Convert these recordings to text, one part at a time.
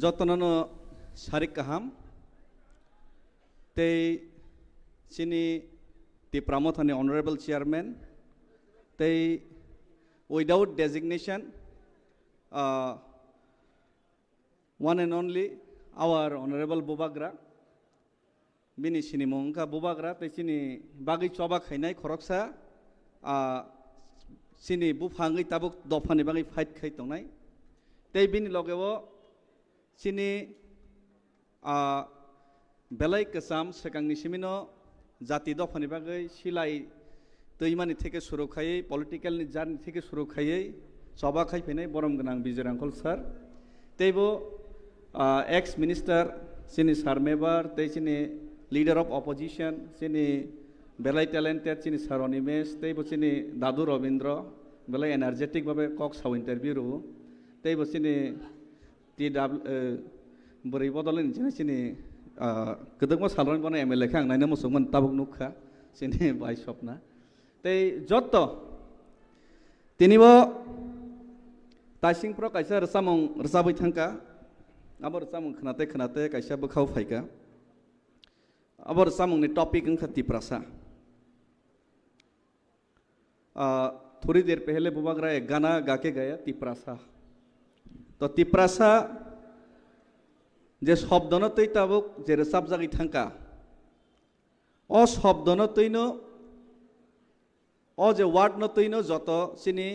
जतननो Sarik kaham tei sini ti pramothani honorable chairman tei without designation one and only our honorable Bubagra bini sini mongka Bubagra tei sini bagi choba khainai khoroksa sini buphangi tabuk dofani bagi fight khai tongnai tei bini logeo sini belai kesam sekangni simino jati dofani bagai silai teuimani theke suru khayei political ni jarni theke suru khayei choba khai phenai borom gonang Bijay Rangkol sir teibo ex minister sini sarmebar tei sini leader of opposition sini belai talented sini Saronimesh teibo sini Dadu Robindro belai energetic babe kok saw interview ru teibo sini beri bodolin sini kedengmo salon bono MLA khang naina musungman tabuk nukha sini bai sopna tei jotto tinibo taising pro kaisa rsamong rsabai thangka abor rsamong khnate kaisa bukhau phaika abor rsamong ni topic angkha tiprasa थोड़ी देर पहले बुबागरा एक गाना गा के गया तिप्रासा तो तिप्रासा जे शब्दन तै Tabuk जे रेसाब जागि थांका ओ शब्दन तैनो ओ जे वार्ड न तैनो जत सिनी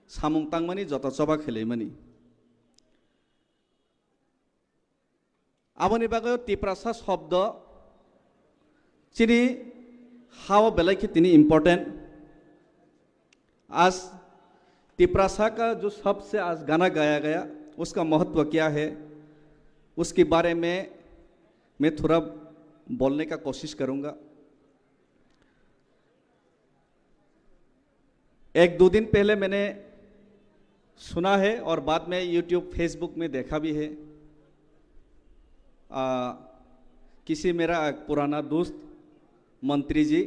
सामुं तांगमानि जत चबा खेलैमानि आबनि बागै तिप्रासा शब्द सिनी हाव बेलाइखि तिनि इम्पोर्टेंट आज तिप्रासा का जो सबसे आज गाना गाया गया उसका महत्व क्या है उसके बारे में मैं थोड़ा बोलने का कोशिश करूंगा। एक दो दिन पहले मैंने सुना है और बाद में YouTube फेसबुक में देखा भी है किसी मेरा एक पुराना दोस्त मंत्री जी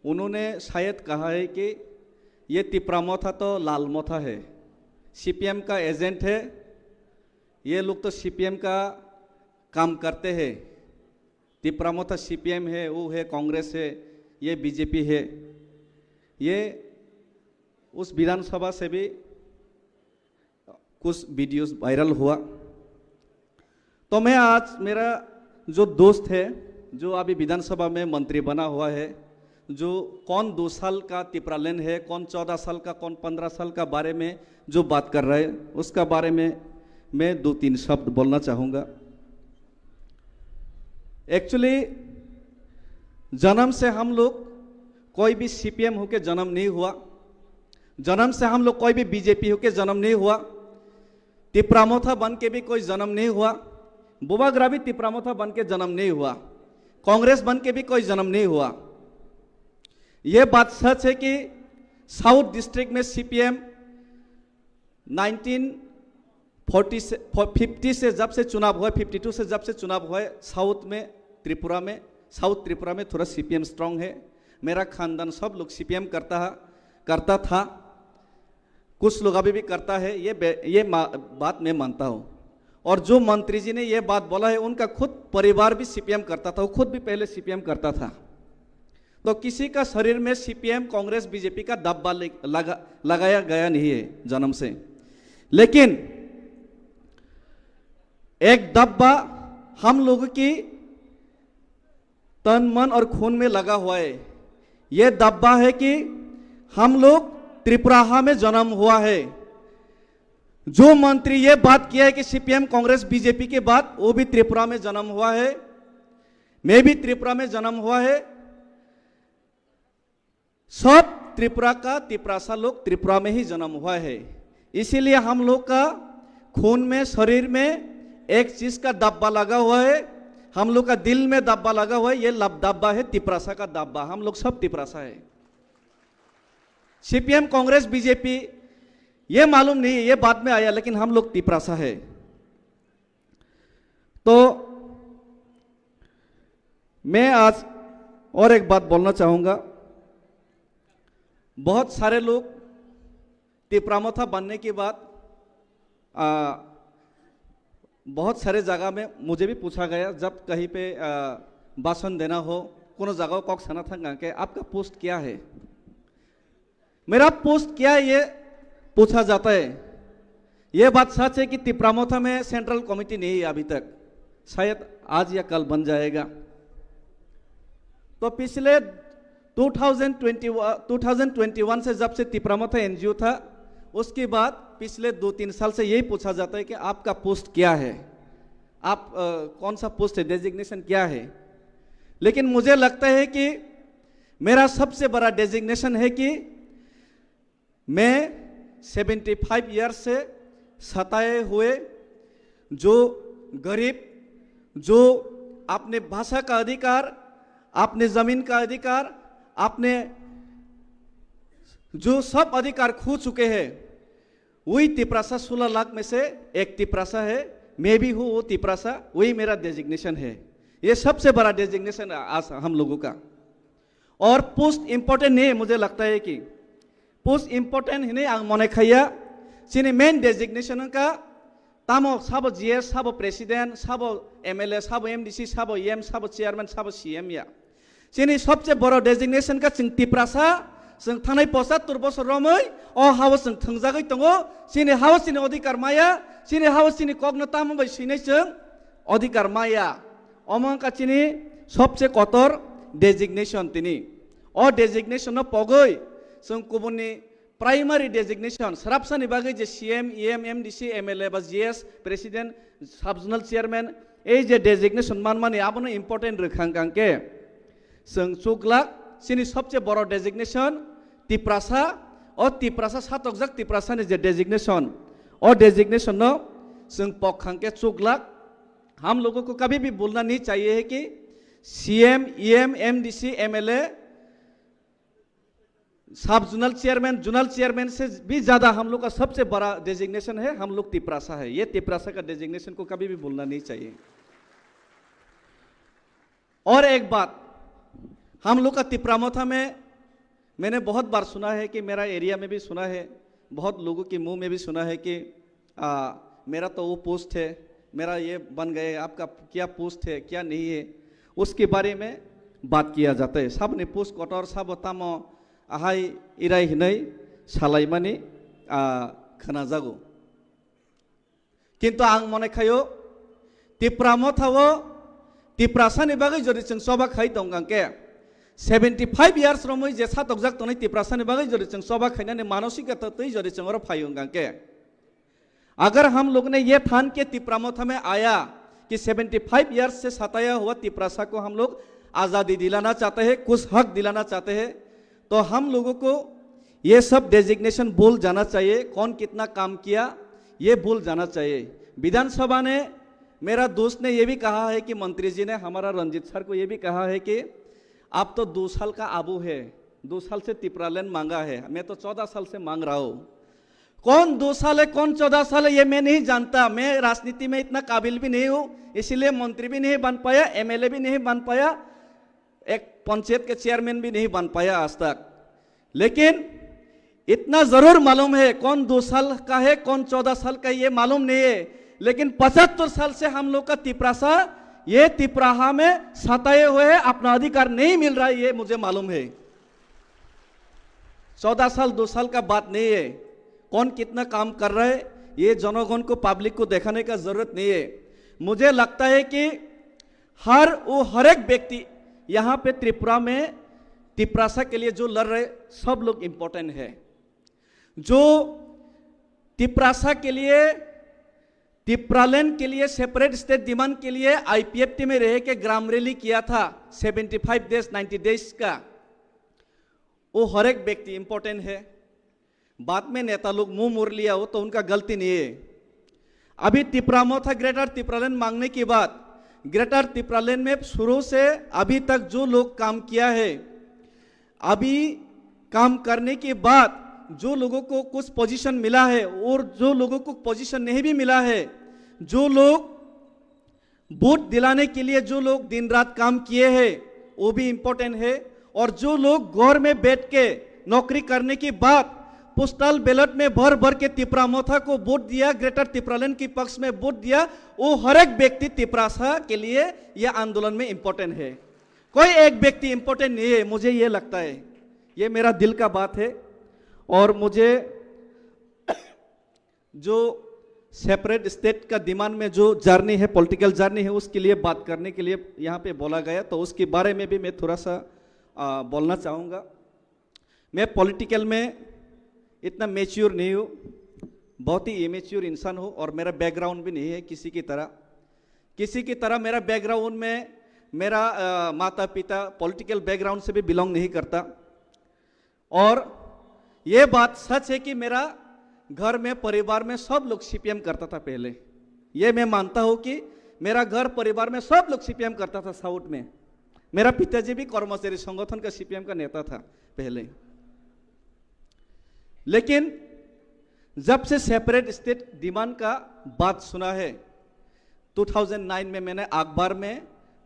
उन्होंने शायद कहा है कि ये तिप्रामोथा तो लालमोथा है CPM का एजेंट है ये लोग तो CPM का काम करते हैं तिप्रामोथा CPM है वो है कांग्रेस है ये BJP है ये उस विधानसभा से भी कुछ वीडियोस वायरल हुआ तो मैं आज मेरा जो दोस्त है जो अभी विधानसभा में मंत्री बना हुआ है जो कौन 2 साल का तिप्रालेन है कौन 14 साल का कौन 15 साल का बारे में जो बात कर रहा है उसका बारे में मैं 2-3 शब्द बोलना चाहूँगा। एक्चुअली जन्म से हम लोग कोई भी CPM होके जन्म नहीं हुआ जन्म से हम लोग कोई भी BJP होके जन्म नहीं हुआ तिप्रामोथा बन के भी कोई जन्म नहीं हुआ बुबागरा भी तिप्रामोथा बन के जन्म नहीं हुआ कांग्रेस बन के भी कोई जन्म नहीं हुआ। ये बात सच है कि साउथ डिस्ट्रिक्ट में CPM 1950 से जब से चुनाव हुआ 52 से जब से चुनाव हुआ साउथ त्रिपुरा में थोड़ा CPM स्ट्रांग है मेरा खानदान सब लोग CPM करता था कुछ लोग अभी भी करता है ये बात मैं मानता हूँ और जो मंत्री जी ने ये बात बोला है उनका खुद परिवार भी CPM करता था वो खुद भी पहले CPM करता था तो किसी का शरीर में CPM कांग्रेस BJP का दब्बा लगाया गया नहीं है जन्म से लेकिन एक दब्बा हम लोगों की तन मन और खून में लगा हुआ है ये दब्बा है कि हम लोग त्रिपुराहा में जन्म हुआ है जो मंत्री ये बात किया है कि CPM कांग्रेस BJP के बाद वो भी त्रिपुरा में जन्म हुआ है मैं भी त्रिपुरा में जन्म हुआ है सब त्रिपुरा का तिप्रासा लोग त्रिपुरा में ही जन्म हुआ है इसीलिए हम लोग का खून में शरीर में एक चीज का दब्बा लगा हुआ है हम लोग का दिल में दब्बा लगा हुआ है ये दब्बा है तिप्रासा का दब्बा हम लोग सब तिप्रासा है CPM कांग्रेस BJP ये मालूम नहीं ये बाद में आया लेकिन हम लोग तिप्रासा है। तो मैं आज और एक बात बोलना चाहूंगा बहुत सारे लोग तिप्रामोथा बनने के बाद बहुत सारे जगह में मुझे भी पूछा गया, जब कहीं पे भाषण देना हो कोनो जगह कॉक सना था कि आपका पोस्ट क्या है, मेरा पोस्ट क्या है ये पूछा जाता है। ये बात सच है कि तिप्रामोथा में सेंट्रल कमेटी नहीं है अभी तक, शायद आज या कल बन जाएगा। तो पिछले 2021 से जब से तिप्रामोथा एनजीओ था, उसके बाद पिछले 2-3 साल से यही पूछा जाता है कि आपका पोस्ट क्या है, आप कौन सा पोस्ट है, डेजिग्नेशन क्या है। लेकिन मुझे लगता है कि मेरा सबसे बड़ा डेजिग्नेशन है कि मैं 75 ईयर्स से सताए हुए जो गरीब, जो अपने भाषा का अधिकार, अपने जमीन का अधिकार, अपने जो सब अधिकार खो चुके हैं, वही तिप्रासा 16 लाख में से एक तिप्रासा है, मैं भी हूँ वो तिप्रासा, वही मेरा डेजिग्नेशन है। ये सबसे बड़ा डेजिग्नेशन आज हम लोगों का। और पोस्ट इम्पोर्टेंट नहीं है, मुझे लगता है कि पोस्ट इम्पोर्टेंट ही नहीं आं मने खाया सिनी मेन डेजिग्नेशन का तामो साबो जीएस, साबो प्रेसिडेंट, साबो एमएलए, साबो एमडीसी, साबो एम, साबो चेयरमैन, साबो सीएम या सिनी सबसे बड़ा डेजिग्नेशन का जों तिप्रासा जों थानाय 75 बोसोर रमै अ हाव जों थंजागै दङ सिनी हाव सिनी अधिकार माया सिनी हाव सिनी कग्न तामबाय सिनै जों अधिकार माया अमं काचिनी सबसे कतर डेजिग्नेशन तिनी अ डेजिग्नेशन पगै जों गुबुननि प्राइमारी डेजिग्नेशन सराबसानि बागै जे सीएम ईएम एमडीसी एमएलए बा जीएस प्रेसिडेंट सबजोनल चेयरमैन ए जे डेजिग्नेशन मानमानि आबनो इम्पोर्टेंट रखां कांके जों चुगलाक सिनी सबसे बड़ा डेजिग्नेशन तिप्रासा और तिप्रासा सातकजाक तिप्रासानि जे डेजिग्नेशन और डेजिग्नेशन न जों पखांके चुगलाक हम लोगों को कभी भी बोलना नहीं चाहिए है कि सीएम ईएम एमडीसी एमएलए सब जोनल चेयरमैन जोनल चेयरमैन से भी ज्यादा हम लोग का सबसे बड़ा डेजिग्नेशन है हम लोग तिप्रासा है। ये तिप्रासा का डेजिग्नेशन को कभी भी भूलना नहीं चाहिए। और एक बात, हम लोग का तिप्रामोथा में मैंने बहुत बार सुना है कि मेरा एरिया में भी सुना है, बहुत लोगों के मुंह में भी सुना है कि मेरा तो वो पोस्ट है, मेरा ये बन गए, आपका क्या पोस्ट है क्या नहीं है, उसके बारे में बात किया जाता है। सब ने पोस्ट कटर सब तामो आहाय इराय हिनै सालायमानि खोनाजागौ किन्तु आं मने खायो तिप्रामोथावो तिप्रासानि बागै जदि जों सबा खाय दं गांके 75 इयार्स रमै जे सातकजाक तनै तिप्रासानि बागै जदि जों सबा खायनानै मानसिकता तै जदि जों और फायो गांके अगर हम लोग ने ये ठान के तिप्रामोथा में आया कि 75 इयर्स से सताया हुआ तिप्रासा को हम लोग आज़ादी दिलाना चाहते हैं, कुछ हक दिलाना चाहते हैं, तो हम लोगों को ये सब डेजिग्नेशन भूल जाना चाहिए। कौन कितना काम किया ये भूल जाना चाहिए। विधानसभा ने, मेरा दोस्त ने ये भी कहा है कि मंत्री जी ने, हमारा रंजीत सर को ये भी कहा है कि आप तो 2 साल का आबू है, 2 साल से तिप्रालैंड मांगा है, मैं तो 14 साल से मांग रहा हूँ। कौन 2 साल है कौन 14 साल है ये मैं नहीं जानता, मैं राजनीति में इतना काबिल भी नहीं हूँ, इसलिए मंत्री भी नहीं बन पाया, एमएलए भी नहीं बन पाया, एक पंचायत के चेयरमैन भी नहीं बन पाया आज तक। लेकिन इतना जरूर मालूम है कौन 2 साल का है कौन 14 साल का ये मालूम नहीं है, लेकिन 75 साल से हम लोग का तिप्रासा ये तिप्राहा में सताए हुए है, अपना अधिकार नहीं मिल रहा है, ये मुझे मालूम है। 14 साल 2 साल का बात नहीं है, कौन कितना काम कर रहा है ये जनगण को, पब्लिक को दिखाने का जरूरत नहीं है। मुझे लगता है कि हर एक व्यक्ति यहाँ पे त्रिपुरा में तिप्रासा के लिए जो लड़ रहे सब लोग इंपॉर्टेंट है। जो तिप्रासा के लिए, तिप्रालैंड के लिए सेपरेट स्टेट डिमांड के लिए आईपीएफटी में रह के ग्राम रैली किया था 75 डेज 90 डेज का, वो हर एक व्यक्ति इंपॉर्टेंट है। बाद में नेता लोग मुंह मोड़ लिया हो तो उनका गलती नहीं है। अभी तिप्रामोथा ग्रेटर तिप्रालैंड मांगने के बाद ग्रेटर तिप्रालैंड में शुरू से अभी तक जो लोग काम किया है, अभी काम करने के बाद जो लोगों को कुछ पोजीशन मिला है और जो लोगों को पोजीशन नहीं भी मिला है, जो लोग वोट दिलाने के लिए जो लोग दिन रात काम किए हैं वो भी इंपॉर्टेंट है। और जो लोग घर में बैठ के नौकरी करने के बाद पोस्टल बैलेट में भर भर के तिपरामोथा को वोट दिया, ग्रेटर तिपरालैंड के पक्ष में वोट दिया, वो हर एक व्यक्ति तिपरासा के लिए यह आंदोलन में इंपॉर्टेंट है। कोई एक व्यक्ति इंपॉर्टेंट नहीं है, मुझे ये लगता है, ये मेरा दिल का बात है। और मुझे जो सेपरेट स्टेट का डिमांड में जो जर्नी है, पॉलिटिकल जर्नी है, उसके लिए बात करने के लिए यहाँ पे बोला गया, तो उसके बारे में भी मैं थोड़ा सा बोलना चाहूँगा। मैं पॉलिटिकल में इतना मैच्योर नहीं हूँ, बहुत ही इमेच्योर इंसान हूँ, और मेरा बैकग्राउंड भी नहीं है किसी की तरह मेरा बैकग्राउंड में मेरा माता पिता पॉलिटिकल बैकग्राउंड से भी बिलोंग नहीं करता। और ये बात सच है कि मेरा घर में परिवार में सब लोग सीपीएम करता था पहले। ये मैं मानता हूँ कि मेरा घर परिवार में सब लोग सीपीएम करता था। साउथ में मेरा पिताजी भी कर्मचारी संगठन का सीपीएम का नेता था पहले। लेकिन जब से सेपरेट स्टेट डिमांड का बात सुना है, 2009 में मैंने अखबार में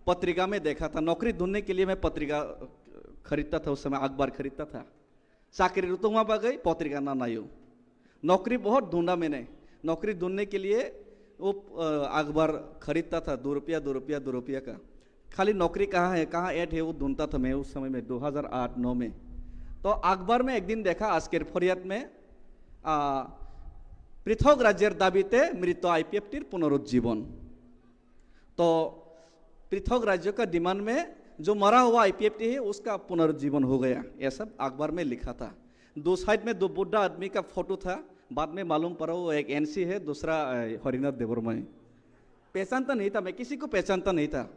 पत्रिका में देखा था। नौकरी ढूंढने के लिए मैं पत्रिका खरीदता था, उस समय अखबार खरीदता था। चाकरी ऋतु वहाँ पर गई, पत्रिका ना नायु, नौकरी बहुत ढूंढा मैंने। नौकरी ढूंढने के लिए वो अखबार खरीदता था, 2 रुपया का। खाली नौकरी कहाँ है, कहाँ ऐड है, वो ढूंढता था मैं उस समय में 2008-9 में। तो अखबार में एक दिन देखा, आजकेर फरियाद में पृथक राज्यर दाबीते मृत आईपीएफटीर पुनरुज्जीवन। तो पृथक राज्यों का डिमांड में जो मरा हुआ आईपीएफटी है उसका पुनरुज्जीवन हो गया, ऐसा अखबार में लिखा था। 2 साइड में 2 बुढ़ा आदमी का फोटो था। बाद में मालूम पड़ा वो एक एनसी है, दूसरा हरिनाथ देववर्मा है। पहचानता नहीं था, मैं किसी को पहचानता नहीं था।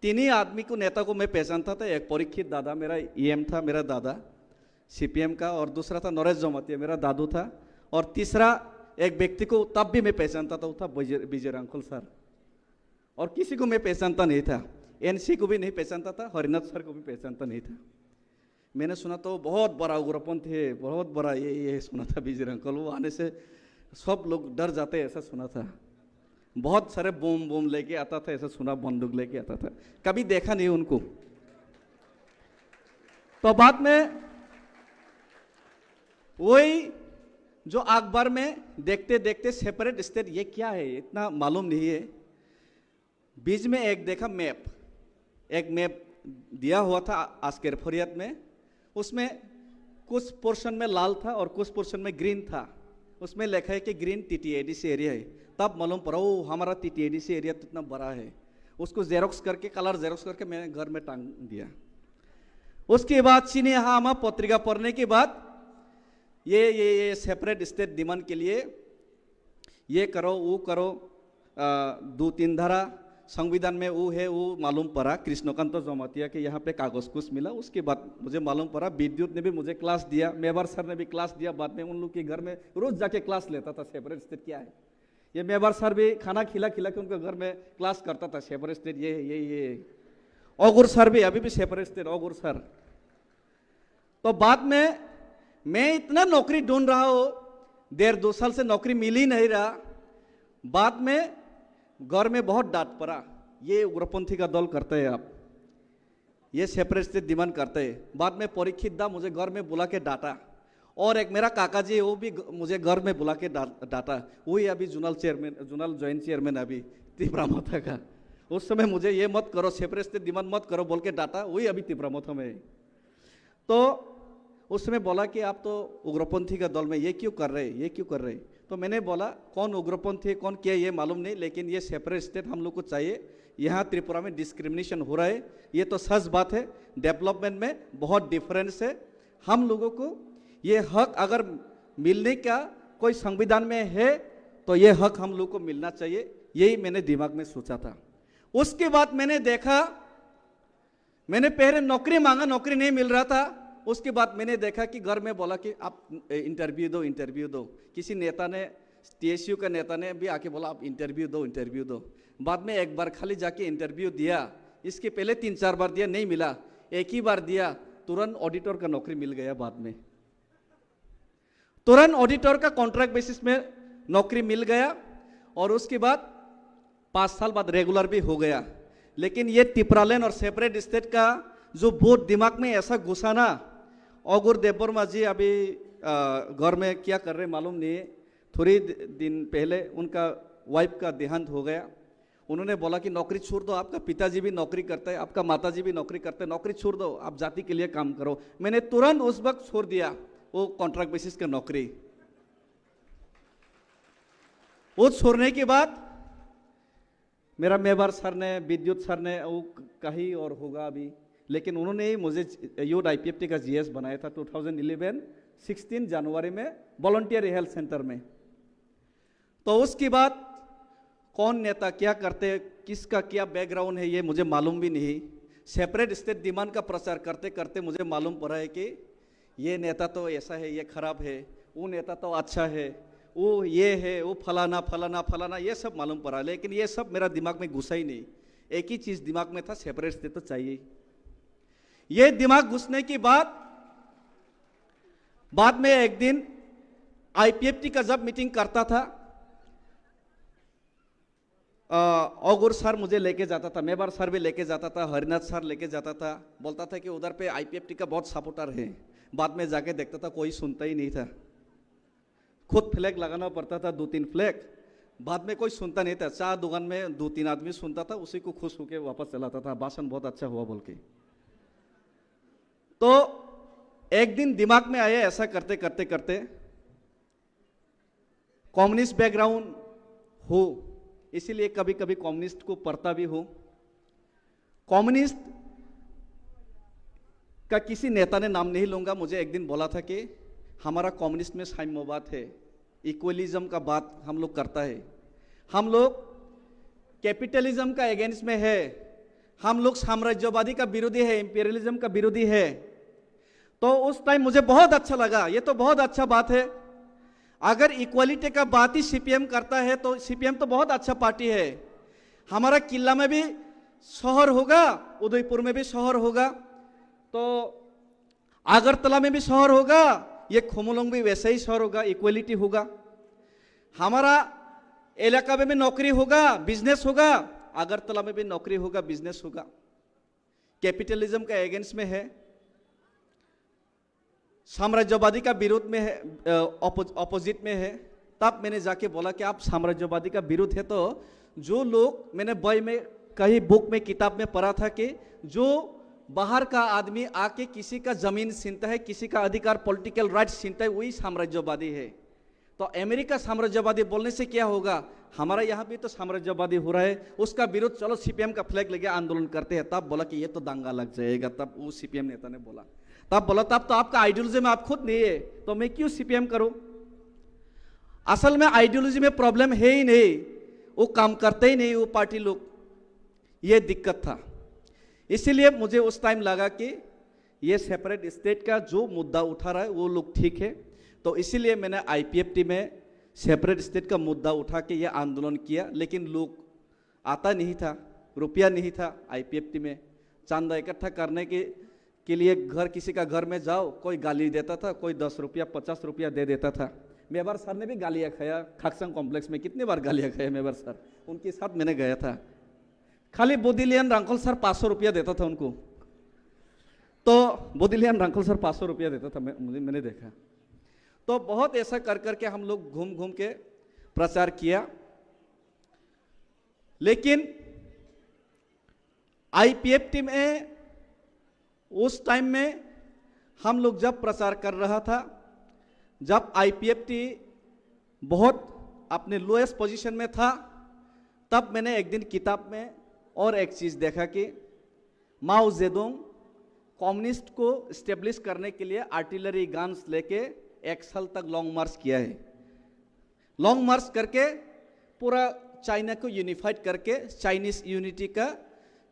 3 ही आदमी को, नेता को मैं पहचानता था। एक परीक्षित दादा मेरा ईएम था, मेरा दादा सीपीएम का, और दूसरा था नरेश जमातिया, मेरा दादू था, और तीसरा एक व्यक्ति को तब भी मैं पहचानता था, वो था विजय रांखल सर। और किसी को मैं पहचानता नहीं था, एनसी को भी नहीं पहचानता था, हरिनाथ सर को भी पहचानता नहीं था। मैंने सुना तो बहुत बड़ा उग्रपंथी है, बहुत बड़ा ये सुना था विजय रांखल, वो आने से सब लोग डर जाते, ऐसा सुना था। बहुत सारे बोम लेके आता था, ऐसा सुना, बंदूक लेके आता था। कभी देखा नहीं उनको। तो बाद में वही जो अखबार में देखते देखते सेपरेट स्टेट ये क्या है इतना मालूम नहीं है। बीच में एक देखा मैप, एक मैप दिया हुआ था आजकेर फरियाद में। उसमें कुछ पोर्शन में लाल था और कुछ पोर्शन में ग्रीन था। उसमें लिखा है कि ग्रीन टीटीएडीसी एरिया है। तब मालूम पड़ा वो हमारा टीटीएडीसी एरिया तो इतना बड़ा है। उसको जेरोक्स करके, कलर जेरोक्स करके मैंने घर में टांग दिया। उसके बाद सिनेहामा पत्रिका पढ़ने के बाद ये सेपरेट स्टेट डिमांड के लिए ये करो वो करो, 2-3 धारा संविधान में वो है, वो मालूम पड़ा। कृष्णकांत जमातिया के यहाँ पे कागज कुछ मिला। उसके बाद मुझे मालूम पड़ा, विद्युत ने भी मुझे क्लास दिया, मेवार सर ने भी क्लास दिया। बाद में उन लोग के घर में रोज जाके क्लास लेता था, सेपरेट स्टेट क्या है। ये मेवार सर भी खाना खिला के उनके घर में क्लास करता था, सेपरेट स्टेट ये। ओगुर सर भी, अभी भी सेपरेट स्टेट ओगुर सर। तो बाद में मैं इतना नौकरी ढूंढ रहा हूँ, 1.5-2 साल से नौकरी मिल ही नहीं रहा। बाद में घर में बहुत डांट पड़ा, ये उग्रपंथी का दल करते हैं आप, ये सेपरेट स्टेट डिमांड करते हैं। बाद में परीक्षित दा मुझे घर में बुला के डांटा, और एक मेरा काका जी वो भी मुझे घर में बुला के डांटा। वही अभी जोनल जॉइंट चेयरमैन अभी तिपरामोथा का। उस समय मुझे ये मत करो, सेपरेट स्टेट डिमांड मत करो बोल के डांटा, वही अभी तिपरामोथा में है। तो उसमें बोला कि आप तो उग्रपंथी का दल में ये क्यों कर रहे। तो मैंने बोला कौन उग्रपंथी है कौन क्या ये मालूम नहीं, लेकिन ये सेपरेट स्टेट हम लोग को चाहिए। यहाँ त्रिपुरा में डिस्क्रिमिनेशन हो रहा है, ये तो सच बात है। डेवलपमेंट में बहुत डिफरेंस है। हम लोगों को ये हक अगर मिलने का कोई संविधान में है तो ये हक हम लोग को मिलना चाहिए, यही मैंने दिमाग में सोचा था। उसके बाद मैंने देखा, मैंने पहले नौकरी मांगा, नौकरी नहीं मिल रहा था। उसके बाद मैंने देखा कि घर में बोला कि आप इंटरव्यू दो। किसी नेता ने, टीएसयू का नेता ने भी आके बोला आप इंटरव्यू दो। बाद में एक बार खाली जाके इंटरव्यू दिया। इसके पहले 3-4 बार दिया, नहीं मिला। एक ही बार दिया, तुरंत ऑडिटर का नौकरी मिल गया। बाद में तुरंत ऑडिटर का कॉन्ट्रैक्ट बेसिस में नौकरी मिल गया, और उसके बाद 5 साल बाद रेगुलर भी हो गया। लेकिन ये तिपरालैंड और सेपरेट स्टेट का जो वोट दिमाग में ऐसा घुसा ना, ओगुर देववर्मा जी अभी घर में क्या कर रहे मालूम नहीं है। थोड़ी दिन पहले उनका वाइफ का देहांत हो गया। उन्होंने बोला कि नौकरी छोड़ दो, आपका पिताजी भी नौकरी करते हैं, आपका माताजी भी नौकरी करते हैं, नौकरी छोड़ दो, आप जाति के लिए काम करो। मैंने तुरंत उस वक्त छोड़ दिया वो कॉन्ट्रैक्ट बेसिस का नौकरी। वो छोड़ने के बाद मेरा मेवार सर ने, विद्युत सर ने, वो कहीं और होगा अभी, लेकिन उन्होंने ही मुझे यूथ IPFT का GS बनाया था 2011 16 जनवरी में वॉलंटियर हेल्थ सेंटर में। तो उसके बाद कौन नेता क्या करते, किसका क्या बैकग्राउंड है, ये मुझे मालूम भी नहीं। सेपरेट स्टेट डिमांड का प्रचार करते करते मुझे मालूम पड़ा है कि ये नेता तो ऐसा है, ये खराब है, वो नेता तो अच्छा है, वो ये है, वो फलाना फलाना फलाना, ये सब मालूम पड़ा। लेकिन ये सब मेरा दिमाग में घुसा ही नहीं। एक ही चीज़ दिमाग में था, सेपरेट स्टेट तो चाहिए। ये दिमाग घुसने की बाद में एक दिन IPFT का जब मीटिंग करता था, औगुर सर मुझे लेके जाता था, मेवार सर भी लेके जाता था, हरिनाथ सर लेके जाता था, बोलता था कि उधर पे IPFT का बहुत सपोर्टर है। बाद में जाके देखता था कोई सुनता ही नहीं था, खुद फ्लैग लगाना पड़ता था, 2-3 फ्लैग। बाद में कोई सुनता नहीं था। चाय दुकान में 2-3 आदमी सुनता था, उसी को खुश होके वापस चलाता था, भाषण बहुत अच्छा हुआ बोल के। तो एक दिन दिमाग में आया, ऐसा करते करते करते कम्युनिस्ट बैकग्राउंड हो, इसीलिए कभी कभी कम्युनिस्ट को पढ़ता भी हो। कम्युनिस्ट का किसी नेता ने नाम नहीं लूंगा, मुझे एक दिन बोला था कि हमारा कम्युनिस्ट में साम्यवाद है, इक्वलिज्म का बात हम लोग करता है, हम लोग कैपिटलिज्म का अगेंस्ट में है, हम लोग साम्राज्यवादी का विरोधी है, इंपीरियलिज्म का विरोधी है। तो उस टाइम मुझे बहुत अच्छा लगा, ये तो बहुत अच्छा बात है। अगर इक्वालिटी का बात ही CPM करता है तो CPM तो बहुत अच्छा पार्टी है। हमारा किला में भी शहर होगा, उदयपुर में भी शहर होगा, तो अगरतला में भी शहर होगा, ये खुमुलुंग भी वैसा ही शहर होगा, इक्वलिटी होगा। हमारा इलाका में भी नौकरी होगा, बिजनेस होगा, अगरतला में भी नौकरी होगा, बिजनेस होगा। कैपिटलिज्म का अगेंस्ट में है, साम्राज्यवादी का विरोध में है, ऑपोजिट में है। तब मैंने जाके बोला कि आप साम्राज्यवादी का विरोध है, तो जो लोग, मैंने बॉय में कहीं बुक में किताब में पढ़ा था कि जो बाहर का आदमी आके किसी का जमीन छीनता है, किसी का अधिकार पॉलिटिकल राइट्स छीनता है, वही साम्राज्यवादी है। तो अमेरिका साम्राज्यवादी बोलने से क्या होगा, हमारा यहाँ भी तो साम्राज्यवादी हो रहा है, उसका विरोध, चलो CPM का फ्लैग लेके आंदोलन करते हैं। तब बोला कि ये तो दंगा लग जाएगा। तब वो CPM नेता ने बोला, तब बोला तब तो आपका आइडियोलॉजी में आप खुद नहीं है, तो मैं क्यों CPM करूं। असल में आइडियोलॉजी में प्रॉब्लम है ही नहीं, वो काम करते ही नहीं वो पार्टी लोग, ये दिक्कत था। इसीलिए मुझे उस टाइम लगा कि ये सेपरेट स्टेट का जो मुद्दा उठा रहा है वो लोग ठीक है। तो इसीलिए मैंने IPFT में सेपरेट स्टेट का मुद्दा उठा के ये आंदोलन किया। लेकिन लोग आता नहीं था, रुपया नहीं था IPFT में। चांदा इकट्ठा करने के लिए घर, किसी का घर में जाओ, कोई गाली देता था, कोई 10 रुपया 50 रुपया दे देता था। मेवार सर ने भी गालियाँ खाया, खाकसंग कॉम्प्लेक्स में कितनी बार गालियाँ खाया मेवार सर, उनके साथ मैंने गया था। खाली बोदिलियन रांकल सर 500 रुपया देता था उनको, तो बोदिलियन रांकल सर 500 रुपया देता था, मैंने देखा। तो बहुत ऐसा कर करके हम लोग घूम घूम के प्रचार किया। लेकिन IPFT में उस टाइम में हम लोग जब प्रचार कर रहा था, जब IPFT बहुत अपने लोएस्ट पोजीशन में था, तब मैंने एक दिन किताब में और एक चीज़ देखा कि माओ जेडोंग कम्युनिस्ट को स्टेब्लिश करने के लिए आर्टिलरी गन्स लेके 1 साल तक लॉन्ग मार्च किया है। लॉन्ग मार्च करके पूरा चाइना को यूनिफाइड करके, चाइनीज यूनिटी का,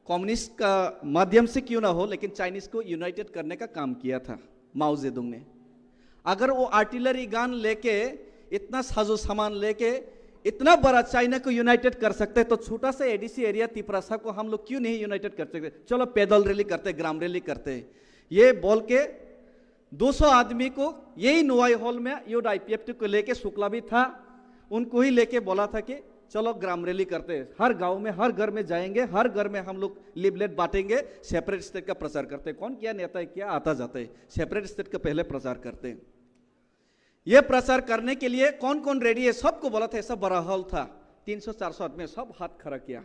कम्युनिस्ट का माध्यम से क्यों ना हो, लेकिन चाइनीज को यूनाइटेड करने का काम किया था माओ जेडोंग ने। अगर वो आर्टिलरी गन लेके, इतना साजो सामान लेके इतना बड़ा चाइना को यूनाइटेड कर सकते, तो छोटा सा ADC एरिया तिपरासा को हम लोग क्यों नहीं यूनाइटेड कर सकते। चलो पैदल रैली करते, ग्राम रैली करते, ये बोल के 200 आदमी को यही नोवाई हॉल में यूथ IPFT को लेके, शुक्ला भी था, उनको ही लेके बोला था कि चलो ग्राम रैली करते, हर गांव में, हर घर में जाएंगे, हर घर में हम लोग लिफलेट बांटेंगे, सेपरेट स्टेट का प्रचार करते। कौन क्या नेता है, क्या आता जाता है, सेपरेट स्टेट का पहले प्रचार करते। ये प्रचार करने के लिए कौन कौन रेडी है सबको बोला था। सब बड़ा हॉल था, 300-400 आदमी, सब हाथ खड़ा किया।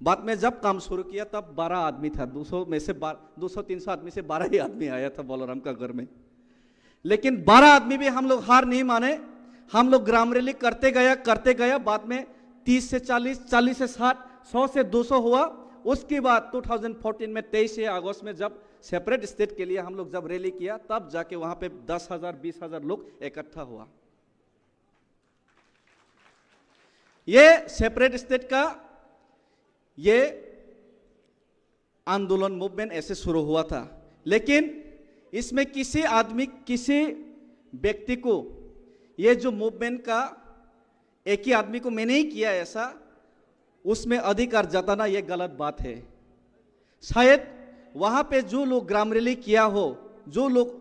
बाद में जब काम शुरू किया तब 12 आदमी था, 200 में से 200-300 आदमी से 12 ही आदमी आया था बलराम का घर में। लेकिन 12 आदमी भी हम लोग हार नहीं माने, हम लोग ग्राम रैली करते गया। बाद में 30 से 40, 40 से 60, 100 से 200 हुआ। उसके बाद 2014 में 23 अगस्त में जब सेपरेट स्टेट के लिए हम लोग जब रैली किया, तब जाके वहां पे 10,000 20,000 लोग इकट्ठा हुआ। ये सेपरेट स्टेट का ये आंदोलन मूवमेंट ऐसे शुरू हुआ था। लेकिन इसमें किसी आदमी, किसी व्यक्ति को, ये जो मूवमेंट का एक ही आदमी को मैंने ही किया ऐसा, उसमें अधिकार जताना ये गलत बात है। शायद वहां पे जो लोग ग्राम रैली किया हो, जो लोग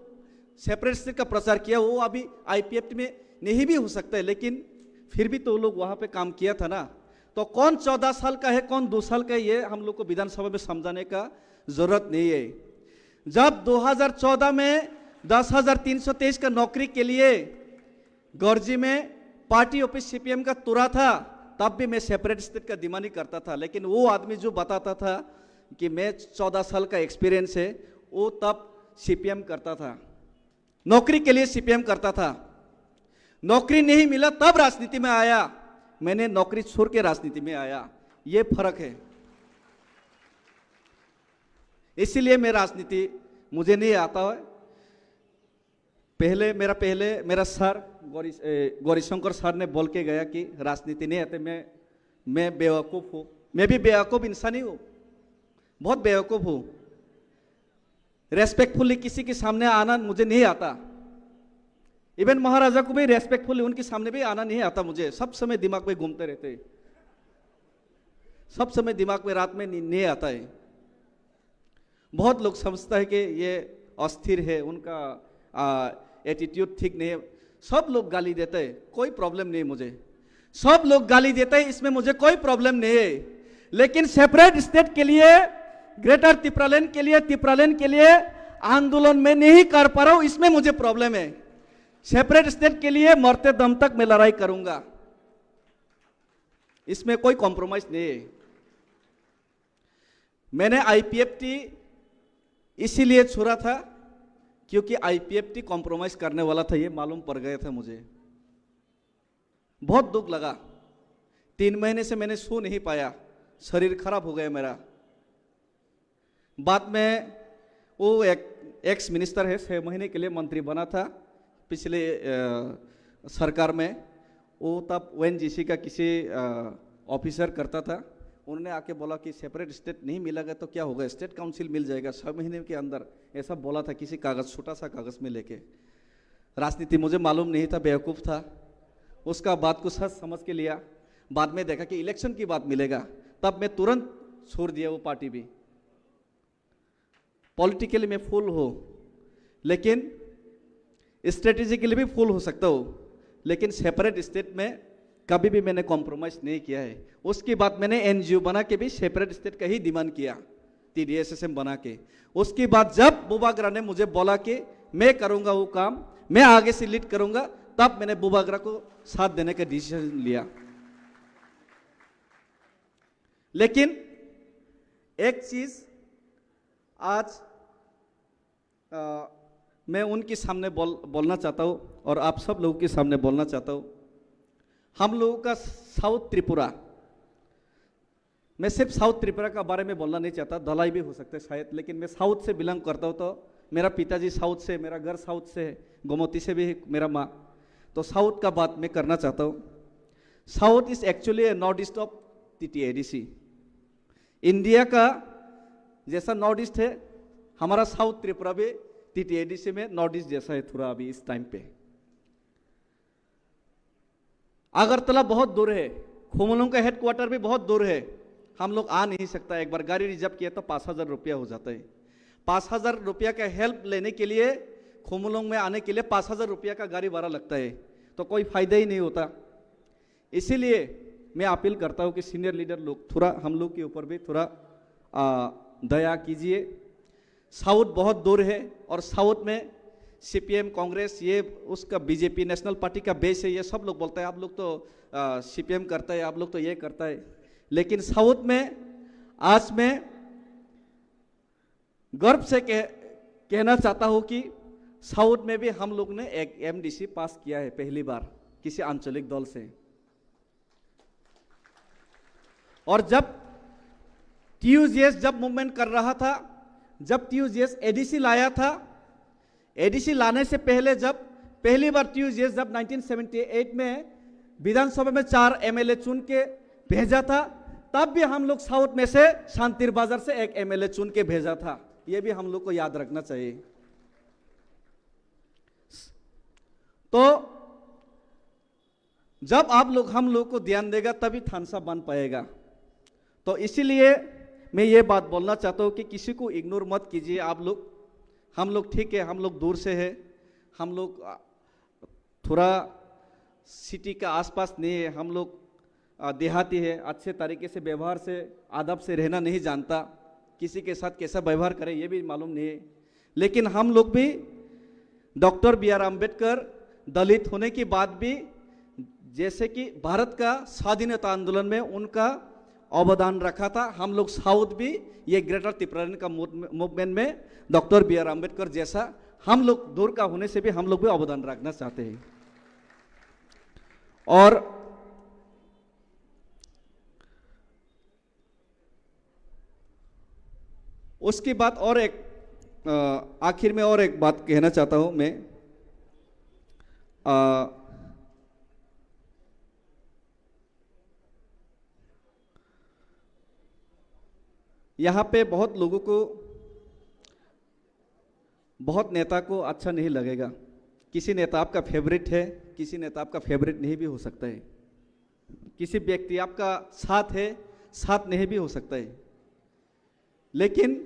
सेपरेट स्टेट का प्रचार किया, वो अभी आईपीएफ में नहीं भी हो सकता है, लेकिन फिर भी तो लोग वहां पे काम किया था ना। तो कौन 14 साल का है, कौन 2 साल का है, ये हम लोग को विधानसभा में समझाने का जरूरत नहीं है। जब 2014 में 10,323 का नौकरी के लिए गौरजी में पार्टी ऑफिस सीपीएम का तुरा था, तब भी मैं सेपरेट स्टेट का डिमांड ही करता था। लेकिन वो आदमी जो बताता था कि मैं 14 साल का एक्सपीरियंस है, वो तब सीपीएम करता था, नौकरी के लिए सीपीएम करता था। नौकरी नहीं मिला तब राजनीति में आया, मैंने नौकरी छोड़ के राजनीति में आया, ये फर्क है। इसीलिए मैं राजनीति मुझे नहीं आता है। मेरा सर गौरीशंकर सर ने बोल के गया कि राजनीति नहीं आते, मैं बेवकूफ़ हूँ। मैं भी बेवकूफ़ इंसान ही हूँ, बहुत बेवकूफ़ हूँ। रेस्पेक्टफुली किसी के सामने आना मुझे नहीं आता। इवन महाराजा को भी रेस्पेक्टफुली उनके सामने भी आना नहीं आता मुझे। सब समय दिमाग में घूमते रहते, सब समय दिमाग में रात में नहीं आता है। बहुत लोग समझता है कि ये अस्थिर है, उनका एटीट्यूड ठीक नहीं है। सब लोग गाली देते हैं, कोई प्रॉब्लम नहीं मुझे। सब लोग गाली देते हैं, इसमें मुझे कोई प्रॉब्लम नहीं है। लेकिन सेपरेट स्टेट के लिए, ग्रेटर तिपरालैंड के लिए आंदोलन में नहीं कर पा रहा हूं, इसमें मुझे प्रॉब्लम है। सेपरेट स्टेट के लिए मरते दम तक मैं लड़ाई करूंगा, इसमें कोई कॉम्प्रोमाइज नहीं है। मैंने आईपीएफटी इसीलिए छोड़ा था क्योंकि आईपीएफटी कॉम्प्रोमाइज करने वाला था, ये मालूम पड़ गया था मुझे। बहुत दुख लगा। 3 महीने से मैंने सो नहीं पाया, शरीर खराब हो गया मेरा। बाद में वो एक एक्स मिनिस्टर है, 6 महीने के लिए मंत्री बना था पिछले सरकार में। वो तब ओएनजीसी का किसी ऑफिसर करता था। उन्होंने आके बोला कि सेपरेट स्टेट नहीं मिलेगा तो क्या होगा, स्टेट काउंसिल मिल जाएगा 6 महीने के अंदर, ऐसा बोला था किसी कागज़, छोटा सा कागज़ में लेके। राजनीति मुझे मालूम नहीं था, बेवकूफ़ था। उसका बात को सच समझ के लिया। बाद में देखा कि इलेक्शन की बात मिलेगा, तब मैं तुरंत छोड़ दिया वो पार्टी भी। पॉलिटिकली मैं फुल हो, लेकिन स्ट्रेटेजिकली भी फुल हो सकता हो, लेकिन सेपरेट स्टेट में कभी भी मैंने कॉम्प्रोमाइज नहीं किया है। उसके बाद मैंने एनजीओ बना के भी सेपरेट स्टेट का ही डिमांड किया, TDSSM बना के। उसके बाद जब बुबागरा ने मुझे बोला कि मैं करूंगा वो काम, मैं आगे से लीड करूंगा, तब मैंने बुबागरा को साथ देने का डिसीजन लिया। लेकिन एक चीज आज मैं उनके सामने बोलना चाहता हूं और आप सब लोगों के सामने बोलना चाहता हूं। हम लोगों का साउथ त्रिपुरा, मैं सिर्फ साउथ त्रिपुरा का बारे में बोलना नहीं चाहता, धलाई भी हो सकता है शायद, लेकिन मैं साउथ से बिलोंग करता हूँ। तो मेरा पिताजी साउथ से, मेरा घर साउथ से है, गोमती से भी है मेरा माँ। तो साउथ का बात मैं करना चाहता हूँ। South is actually north east of TTADC। India का जैसा नॉर्थ ईस्ट है, हमारा साउथ त्रिपुरा भी TTADC में नॉर्थ ईस्ट जैसा है थोड़ा अभी इस टाइम पे। अगरतला बहुत दूर है, खुमलुंग का हेडक्वार्टर भी बहुत दूर है, हम लोग आ नहीं सकता। एक बार गाड़ी रिजर्व किया तो 5,000 रुपया हो जाता है। 5,000 रुपया का हेल्प लेने के लिए, खुमलुंग में आने के लिए 5,000 रुपया का गाड़ी भाड़ा लगता है, तो कोई फायदा ही नहीं होता। इसीलिए मैं अपील करता हूँ कि सीनियर लीडर लोग थोड़ा हम लोग के ऊपर भी थोड़ा दया कीजिए। साउथ बहुत दूर है और साउथ में सीपीएम कांग्रेस ये उसका बीजेपी नेशनल पार्टी का बेस है, ये सब लोग बोलते हैं आप लोग तो सीपीएम करता है, आप लोग तो ये करता है। लेकिन साउथ में आज मैं गर्व से कहना चाहता हूँ कि साउथ में भी हम लोग ने एक एमडीसी पास किया है पहली बार किसी आंचलिक दल से। और जब टीयूजेएस जब मूवमेंट कर रहा था, जब टीयूजेएस एडीसी लाया था, एडीसी लाने से पहले जब पहली बार टीयूजेएस जब 1978 में विधानसभा में 4 एमएलए चुन के भेजा था, तब भी हम लोग साउथ में से शांतिर बाजार से एक एमएलए चुन के भेजा था। ये भी हम लोग को याद रखना चाहिए। तो जब आप लोग हम लोग को ध्यान देगा तभी थानसा बन पाएगा। तो इसीलिए मैं ये बात बोलना चाहता हूँ कि किसी को इग्नोर मत कीजिए आप लोग। हम लोग ठीक है, हम लोग दूर से है, हम लोग थोड़ा सिटी का आसपास नहीं है, हम लोग देहाती है, अच्छे तरीके से व्यवहार से आदब से रहना नहीं जानता, किसी के साथ कैसा व्यवहार करें ये भी मालूम नहीं है। लेकिन हम लोग भी डॉक्टर बी.आर. अम्बेडकर दलित होने के बाद भी जैसे कि भारत का स्वाधीनता आंदोलन में उनका अवदान रखा था, हम लोग साउथ भी ये ग्रेटर त्रिपुरालैंड का मूवमेंट में डॉक्टर बी.आर. अम्बेडकर जैसा हम लोग दूर का होने से भी हम लोग भी अवदान रखना चाहते हैं। और उसके बाद और एक आखिर में और एक बात कहना चाहता हूं मैं। यहाँ पे बहुत लोगों को, बहुत नेता को अच्छा नहीं लगेगा। किसी नेता आपका फेवरेट है, किसी नेता आपका फेवरेट नहीं भी हो सकता है। किसी व्यक्ति आपका साथ है, साथ नहीं भी हो सकता है। लेकिन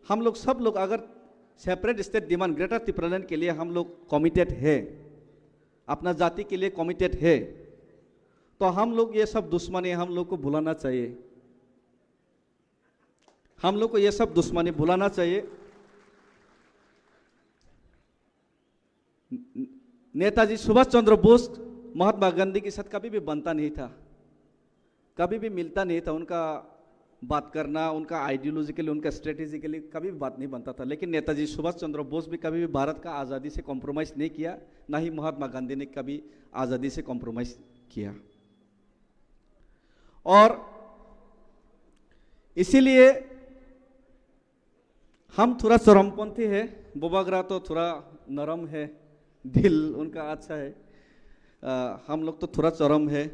हम लोग सब लोग अगर separate state demand greater Tripuraland के लिए हम लोग कमिटेड है, अपना जाति के लिए कमिटेड है, तो हम लोग ये सब दुश्मनी हम लोग को भुलाना चाहिए। हम लोग को ये सब दुश्मनी भुलाना चाहिए। नेताजी सुभाष चंद्र बोस महात्मा गांधी के साथ कभी भी बनता नहीं था, कभी भी मिलता नहीं था। उनका बात करना, उनका आइडियोलॉजिकली, उनका स्ट्रेटेजिकली कभी भी बात नहीं बनता था। लेकिन नेताजी सुभाष चंद्र बोस भी कभी भी भारत का आज़ादी से कॉम्प्रोमाइज़ नहीं किया, ना ही महात्मा गांधी ने कभी आज़ादी से कॉम्प्रोमाइज़ किया। और इसीलिए हम थोड़ा चरमपंथी है, बोबाग्रा तो थोड़ा नरम है, दिल उनका अच्छा है, हम लोग तो थोड़ा चरम है।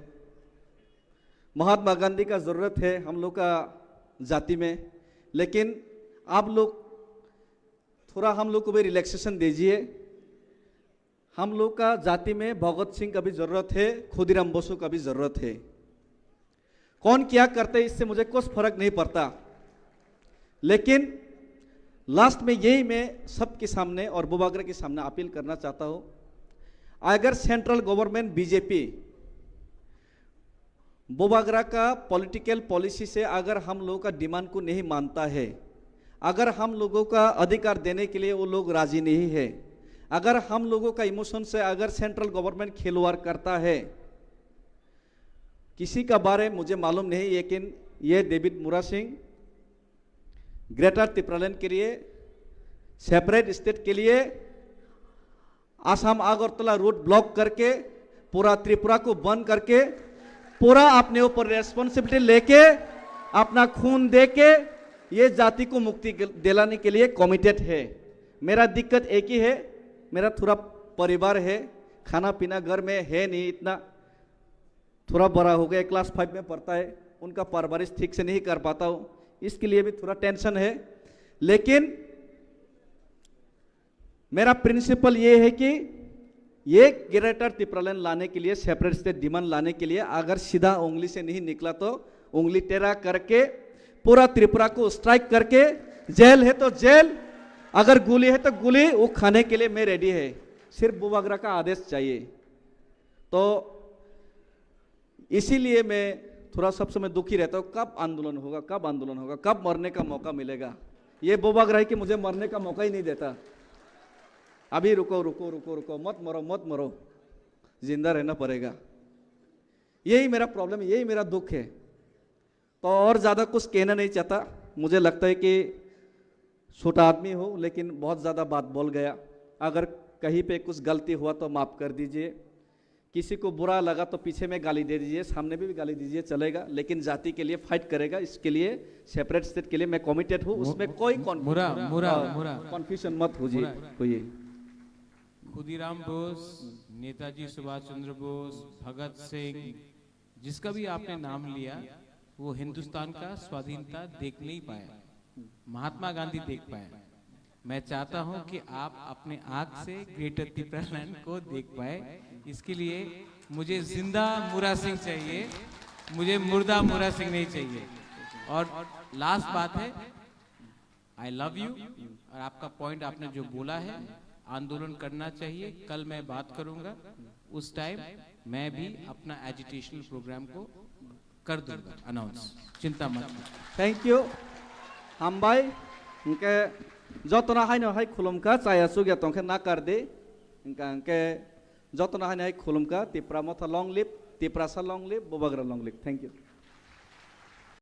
महात्मा गांधी का ज़रूरत है हम लोग का जाति में, लेकिन आप लोग थोड़ा हम लोग को भी रिलैक्सेशन दीजिए। हम लोग का जाति में भगत सिंह का भी ज़रूरत है, खुदीराम बोसो का भी ज़रूरत है। कौन क्या करते हैं इससे मुझे कुछ फर्क नहीं पड़ता। लेकिन लास्ट में यही मैं सबके सामने और बोबाग्रा के सामने अपील करना चाहता हूँ, अगर सेंट्रल गवर्नमेंट बीजेपी बोबाग्रा का पॉलिटिकल पॉलिसी से अगर हम लोगों का डिमांड को नहीं मानता है, अगर हम लोगों का अधिकार देने के लिए वो लोग राजी नहीं है, अगर हम लोगों का इमोशन से अगर सेंट्रल गवर्नमेंट खिलवाड़ करता है, किसी का बारे मुझे मालूम नहीं, लेकिन ये डेविड मुरा सिंह ग्रेटर त्रिपुरालैंड के लिए, सेपरेट स्टेट के लिए आसाम अगरतला रूट ब्लॉक करके पूरा त्रिपुरा को बंद करके पूरा अपने ऊपर रेस्पॉन्सिबिलिटी लेके अपना खून दे के ये जाति को मुक्ति दिलाने के लिए कमिटेड है। मेरा दिक्कत एक ही है, मेरा थोड़ा परिवार है, खाना पीना घर में है नहीं, इतना थोड़ा बड़ा हो गया, क्लास 5 में पढ़ता है, उनका परवरिश ठीक से नहीं कर पाता हूँ, इसके लिए भी थोड़ा टेंशन है। लेकिन मेरा प्रिंसिपल ये है कि ये ग्रेटर त्रिपुरालैंड लाने के लिए, सेपरेट स्टेट डिमांड लाने के लिए अगर सीधा उंगली से नहीं निकला तो उंगली टेढ़ा करके पूरा त्रिपुरा को स्ट्राइक करके, जेल है तो जेल, अगर गोली है तो गोली, वो खाने के लिए मैं रेडी है। सिर्फ बोबाग्रा का आदेश चाहिए। तो इसीलिए मैं थोड़ा सब समय दुखी रहता हूँ, कब आंदोलन होगा, कब आंदोलन होगा, कब मरने का मौका मिलेगा। ये बोबाग्रा है कि मुझे मरने का मौका ही नहीं देता। अभी रुको रुको रुको रुको, मत मरो, जिंदा रहना पड़ेगा। यही मेरा प्रॉब्लम है, यही मेरा दुख है। तो और ज़्यादा कुछ कहना नहीं चाहता। मुझे लगता है कि छोटा आदमी हो, लेकिन बहुत ज़्यादा बात बोल गया। अगर कहीं पे कुछ गलती हुआ तो माफ़ कर दीजिए। किसी को बुरा लगा तो पीछे में गाली दे दीजिए, सामने भी गाली दीजिए, चलेगा। लेकिन जाति के लिए फाइट करेगा, इसके लिए सेपरेट स्टेट के लिए मैं कमिटेड हूँ। उसमें कोई कन्फ्यूजन मत होइए। खुदीराम बोस, नेताजी सुभाष चंद्र बोस, भगत सिंह, जिसका भी आपने नाम लिया, वो हिंदुस्तान का स्वाधीनता देख नहीं पाया, महात्मा गांधी देख पाया। मैं चाहता हूं कि आप अपने आंख से ग्रेटर त्रिपुरालैंड को देख पाए। इसके लिए मुझे जिंदा मुरा सिंह चाहिए, मुझे मुर्दा मुरा सिंह नहीं चाहिए। और लास्ट बात है, आई लव यू। और आपका पॉइंट आपने जो बोला है, आंदोलन करना चाहिए, कल मैं बात करूंगा। उस टाइम मैं भी अपना एजुटेशनल प्रोग्राम को कर दूंगा अनाउंस, चिंता मत। थैंक यू हम भाई इनके जतना है खुलुमका चाया सुगिया तो ना कर दे इनके जतना है खुलुमका तिप्रा मथा लॉन्ग लिप तिप्रा सा long leap Bubagra long leap. Thank you.